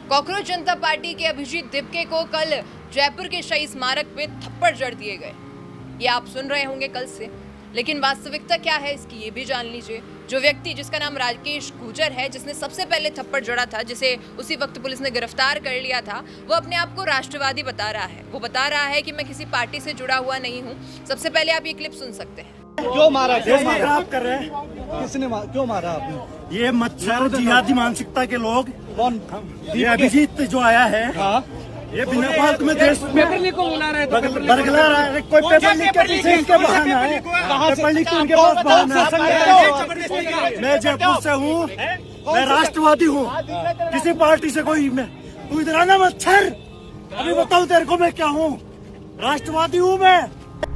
Cockroach जनता party के अभिजीत दिपके को कल जयपुर के शहीद स्मारक पे थप्पड़ जड़ दिए गए। ये आप सुन रहे होंगे कल से, लेकिन वास्तविकता क्या है इसकी ये भी जान लीजिए। जो व्यक्ति जिसका नाम राकेश गुर्जर है, जिसने सबसे पहले थप्पड़ जड़ा था, जिसे उसी वक्त पुलिस ने गिरफ्तार कर लिया था, वो अपने आप को राष्ट्रवादी बता रहा है। वो बता रहा है कि मैं किसी पार्टी से जुड़ा हुआ नहीं हूँ। सबसे पहले आप ये क्लिप सुन सकते हैं। क्यों मारा आप कर रहे हैं? किसने क्यों मारा आपने? ये मच्छर जिहादी मानसिकता के लोग, कौन? ये अभिजीत जो आया है, हाँ, ये बिना फालतू में देश पेपर लीक को बुला रहे हैं, बरगला रहा है। कोई पेपर लीक के पीछे इनके बहाना है, पेपर लीक के उनके पास बहाना है। मैं जयपुर से हूँ, मैं राष्ट्रवादी हूँ, किसी पार्टी से कोई मैं। तू इधर आना मच्छर, अभी बताऊँ तेरे को मैं क्या हूँ। राष्ट्रवादी हूँ मैं।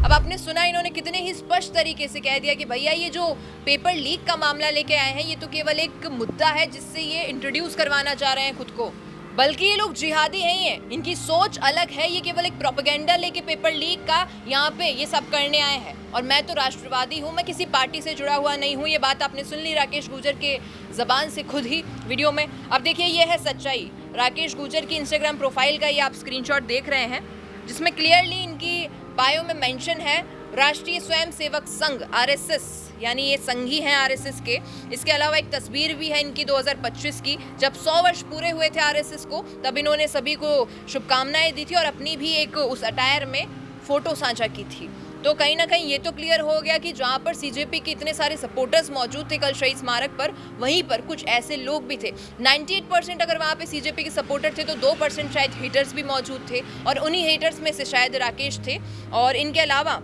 अब आपने सुना इन्होंने कितने ही स्पष्ट तरीके से कह दिया कि भैया ये जो पेपर लीक का मामला लेके आए हैं, ये तो केवल एक मुद्दा है जिससे ये इंट्रोड्यूस करवाना चाह रहे हैं खुद को, बल्कि ये लोग जिहादी नहीं है। इनकी सोच अलग है। ये केवल एक प्रोपेगेंडा लेके पेपर लीक का यहाँ पे ये सब करने आए हैं। और मैं तो राष्ट्रवादी हूँ, मैं किसी पार्टी से जुड़ा हुआ नहीं हूँ। ये बात आपने सुन ली राकेश गुर्जर के जबान से खुद ही वीडियो में। अब देखिए ये है सच्चाई। राकेश गुर्जर की इंस्टाग्राम प्रोफाइल का ये आप स्क्रीनशॉट देख रहे हैं, जिसमें क्लियरली इनकी बायो में मेंशन है राष्ट्रीय स्वयं सेवक संघ आरएसएस, यानी ये संघी हैं आरएसएस के। इसके अलावा एक तस्वीर भी है इनकी 2025 की, जब 100 वर्ष पूरे हुए थे आरएसएस को, तब इन्होंने सभी को शुभकामनाएं दी थी और अपनी भी एक उस अटायर में फोटो साझा की थी। तो कहीं ना कहीं ये तो क्लियर हो गया कि जहाँ पर सीजेपी के इतने सारे सपोर्टर्स मौजूद थे कल शहीद स्मारक पर, वहीं पर कुछ ऐसे लोग भी थे। 98% अगर वहाँ पे सीजेपी के सपोर्टर थे तो 2% शायद हेटर्स भी मौजूद थे, और उन्हीं हेटर्स में से शायद राकेश थे। और इनके अलावा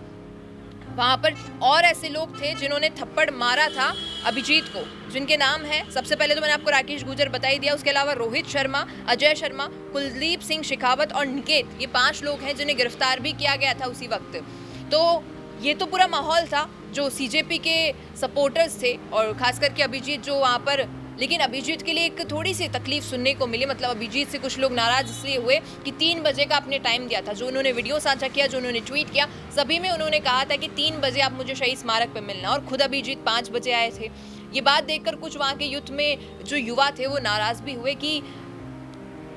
वहाँ पर और ऐसे लोग थे जिन्होंने थप्पड़ मारा था अभिजीत को, जिनके नाम है, सबसे पहले तो मैंने आपको राकेश गुर्जर बता ही दिया, उसके अलावा रोहित शर्मा, अजय शर्मा, कुलदीप सिंह शेखावत और निकेत। ये 5 लोग हैं जिन्हें गिरफ्तार भी किया गया था उसी वक्त। तो ये तो पूरा माहौल था जो सीजेपी के सपोर्टर्स थे, और खास करके अभिजीत जो वहाँ पर। लेकिन अभिजीत के लिए एक थोड़ी सी तकलीफ सुनने को मिली। मतलब अभिजीत से कुछ लोग नाराज इसलिए हुए कि 3 बजे का आपने टाइम दिया था। जो उन्होंने वीडियो साझा किया, जो उन्होंने ट्वीट किया, सभी में उन्होंने कहा था कि 3 बजे आप मुझे शहीद स्मारक पर मिलना, और खुद अभिजीत 5 बजे आए थे। ये बात देखकर कुछ वहाँ के यूथ में जो युवा थे वो नाराज भी हुए कि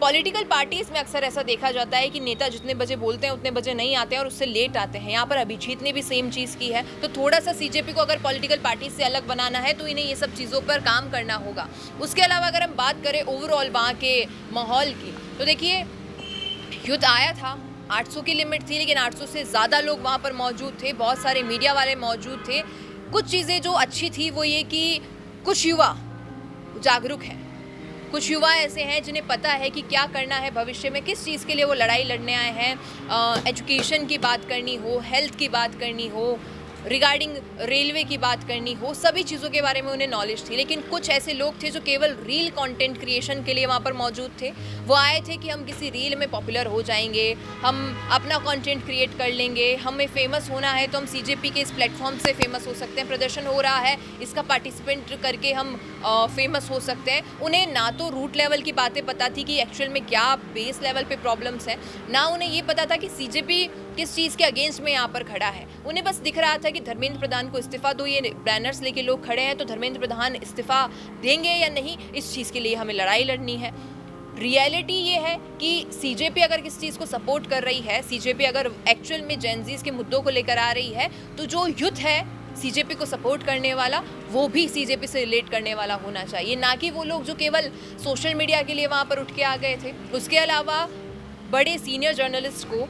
पॉलिटिकल पार्टीज में अक्सर ऐसा देखा जाता है कि नेता जितने बजे बोलते हैं उतने बजे नहीं आते हैं और उससे लेट आते हैं। यहाँ पर अभिजीत ने भी सेम चीज़ की है। तो थोड़ा सा सीजेपी को अगर पॉलिटिकल पार्टी से अलग बनाना है तो इन्हें ये सब चीज़ों पर काम करना होगा। उसके अलावा अगर हम बात करें ओवरऑल वहाँ के माहौल की, तो देखिए युद्ध आया था, 800 की लिमिट थी, लेकिन 800 से ज़्यादा लोग वहाँ पर मौजूद थे। बहुत सारे मीडिया वाले मौजूद थे। कुछ चीज़ें जो अच्छी थी वो ये कि कुछ युवा जागरूक हैं, कुछ युवा ऐसे हैं जिन्हें पता है कि क्या करना है भविष्य में, किस चीज़ के लिए वो लड़ाई लड़ने आए हैं। एजुकेशन की बात करनी हो, हेल्थ की बात करनी हो, रिगार्डिंग रेलवे की बात करनी हो, सभी चीज़ों के बारे में उन्हें नॉलेज थी। लेकिन कुछ ऐसे लोग थे जो केवल रील कंटेंट क्रिएशन के लिए वहाँ पर मौजूद थे। वो आए थे कि हम किसी रील में पॉपुलर हो जाएंगे, हम अपना कंटेंट क्रिएट कर लेंगे, हमें फेमस होना है तो हम सीजेपी के इस प्लेटफॉर्म से फेमस हो सकते हैं, प्रदर्शन हो रहा है इसका पार्टिसिपेंट करके हम फेमस हो सकते हैं। उन्हें ना तो रूट लेवल की बातें पता थी कि एक्चुअल में क्या बेस लेवल पे प्रॉब्लम्स हैं, ना उन्हें ये पता था कि सीजेपी किस चीज़ के अगेंस्ट में यहाँ पर खड़ा है। उन्हें बस दिख रहा था कि धर्मेंद्र प्रधान को इस्तीफा दो, ये बैनर्स लेके लोग खड़े हैं तो धर्मेंद्र प्रधान इस्तीफा देंगे या नहीं, इस चीज़ के लिए हमें लड़ाई लड़नी है। रियलिटी ये है कि सीजेपी अगर किस चीज़ को सपोर्ट कर रही है, सीजेपी अगर एक्चुअल में जेनजीज के मुद्दों को लेकर आ रही है, तो जो यूथ है सीजेपी को सपोर्ट करने वाला वो भी सीजेपी से रिलेट करने वाला होना चाहिए, ना कि वो लोग जो केवल सोशल मीडिया के लिए वहाँ पर उठ के आ गए थे। उसके अलावा बड़े सीनियर जर्नलिस्ट को,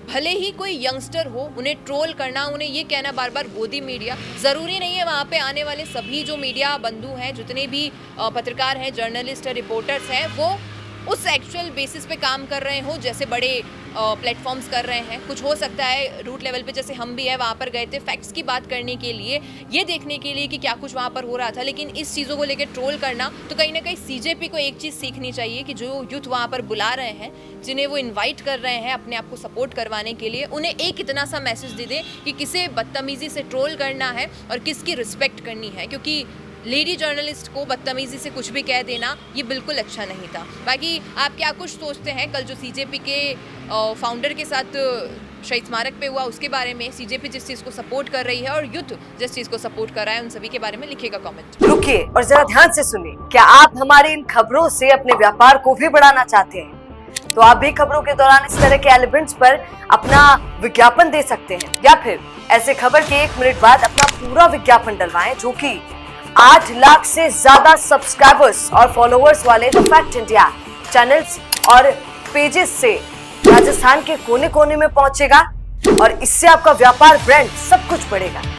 भले ही कोई यंगस्टर हो, उन्हें ट्रोल करना, उन्हें ये कहना बार बार गोदी मीडिया, ज़रूरी नहीं है वहाँ पे आने वाले सभी जो मीडिया बंधु हैं, जितने भी पत्रकार हैं, जर्नलिस्ट हैं, रिपोर्टर्स हैं, वो उस एक्चुअल बेसिस पे काम कर रहे हो जैसे बड़े प्लेटफॉर्म्स कर रहे हैं। कुछ हो सकता है रूट लेवल पे जैसे हम भी है वहाँ पर गए थे फैक्ट्स की बात करने के लिए, ये देखने के लिए कि क्या कुछ वहाँ पर हो रहा था। लेकिन इस चीज़ों को लेकर ट्रोल करना, तो कहीं ना कहीं सीजेपी को एक चीज़ सीखनी चाहिए कि जो यूथ वहाँ पर बुला रहे हैं, जिन्हें वो इन्वाइट कर रहे हैं अपने आप को सपोर्ट करवाने के लिए, उन्हें एक इतना सा मैसेज दे दें कि किसे बदतमीज़ी से ट्रोल करना है और किसकी रिस्पेक्ट करनी है। क्योंकि लेडी जर्नलिस्ट को बदतमीज़ी से कुछ भी कह देना ये बिल्कुल अच्छा नहीं था। बाकी आप क्या कुछ सोचते हैं, कल जो सीजेपी के फाउंडर के साथ शहीद स्मारक पे हुआ उसके बारे में, सीजेपी जिस चीज को सपोर्ट कर रही है और युद्ध जिस चीज को सपोर्ट कर रहा है, उन सभी के बारे में लिखिएगा कमेंट। रुकिए और जरा ध्यान से सुनिए, क्या आप हमारी इन खबरों से अपने व्यापार को भी बढ़ाना चाहते हैं? तो आप भी खबरों के दौरान इस तरह के एलिमेंट्स पर अपना विज्ञापन दे सकते हैं, या फिर ऐसे खबर के 1 मिनट बाद अपना पूरा विज्ञापन डलवाएं, जो कि 8 लाख से ज्यादा सब्सक्राइबर्स और फॉलोअर्स वाले द फैक्ट इंडिया चैनल्स और पेजेस से राजस्थान के कोने कोने में पहुंचेगा और इससे आपका व्यापार, ब्रांड सब कुछ बढ़ेगा।